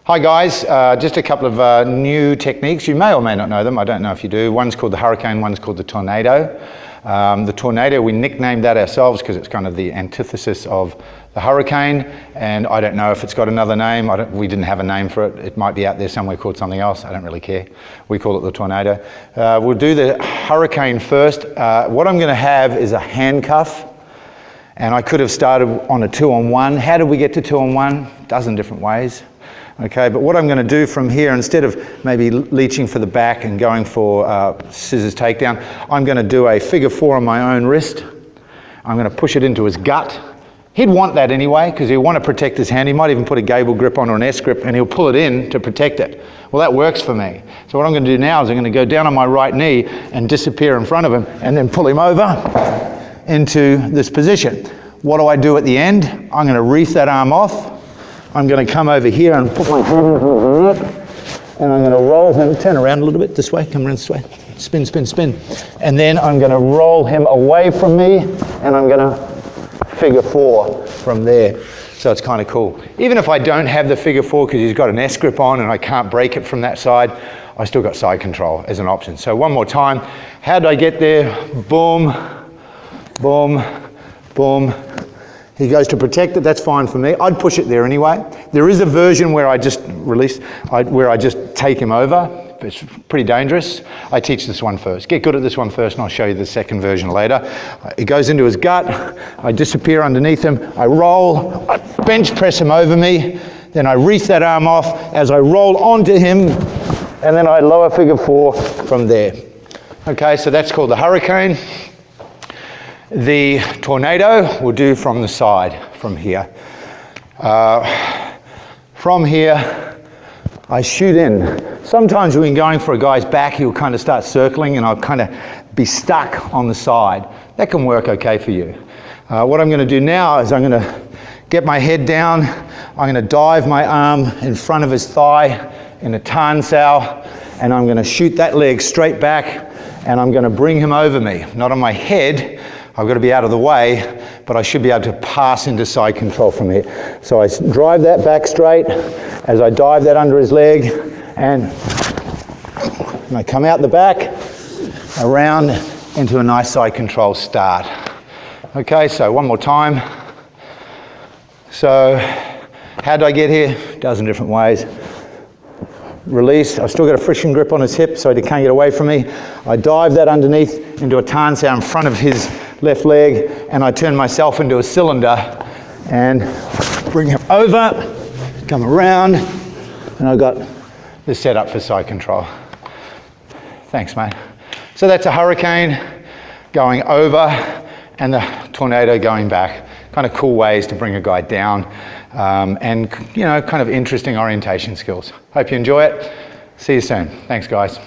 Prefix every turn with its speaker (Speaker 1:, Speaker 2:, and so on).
Speaker 1: Hi guys, just a couple of new techniques. You may or may not know them, I don't know if you do. One's called the hurricane, one's called the tornado. The tornado, we nicknamed that ourselves because it's kind of the antithesis of the hurricane, and I don't know if it's got another name. We didn't have a name for it. It might be out there somewhere called something else. I don't really care. We call it the tornado. We'll do the hurricane first. What I'm going to have is a handcuff, and I could have started on a 2-on-1. How did we get to 2-on-1? A dozen different ways. Okay, but what I'm going to do from here, instead of maybe leeching for the back and going for scissors takedown, I'm going to do a figure 4 on my own wrist. I'm going to push it into his gut. He'd want that anyway, because he'll want to protect his hand. He might even put a gable grip on or an S grip, and he'll pull it in to protect it. Well, that works for me. So what I'm going to do now is I'm going to go down on my right knee and disappear in front of him, and then pull him over into this position. What do I do at the end? I'm going to reef that arm off. I'm going to come over here and put my hand into his neck, and I'm going to roll him, turn around a little bit this way, come around this way, spin, spin, spin. And then I'm going to roll him away from me, and I'm going to figure 4 from there. So it's kind of cool. Even if I don't have the figure 4 because he's got an S grip on and I can't break it from that side, I still got side control as an option. So one more time. How did I get there? Boom, boom, boom. He goes to protect it, that's fine for me. I'd push it there anyway. There is a version where I just release, where I just take him over. It's pretty dangerous. I teach this one first. Get good at this one first and I'll show you the second version later. It goes into his gut, I disappear underneath him, I roll, I bench press him over me, then I reef that arm off as I roll onto him, and then I lower figure 4 from there. Okay, so that's called the hurricane. The tornado we'll do from the side, from here. From here, I shoot in. Sometimes when going for a guy's back, he'll kind of start circling and I'll kind of be stuck on the side. That can work okay for you. What I'm going to do now is I'm going to get my head down. I'm going to dive my arm in front of his thigh in a tan sao, and I'm going to shoot that leg straight back, and I'm going to bring him over me, not on my head. I've got to be out of the way, but I should be able to pass into side control from here. So I drive that back straight as I dive that under his leg, and I come out the back, around into a nice side control start. Okay, so one more time. So how did I get here? A dozen different ways. Release, I've still got a friction grip on his hip so he can't get away from me. I dive that underneath into a tan sao in front of his left leg, and I turn myself into a cylinder and bring him over, come around, and I've got this set up for side control. Thanks, mate. So that's a hurricane going over and the tornado going back. Kind of cool ways to bring a guy down, and kind of interesting orientation skills. Hope you enjoy it. See you soon. Thanks, guys.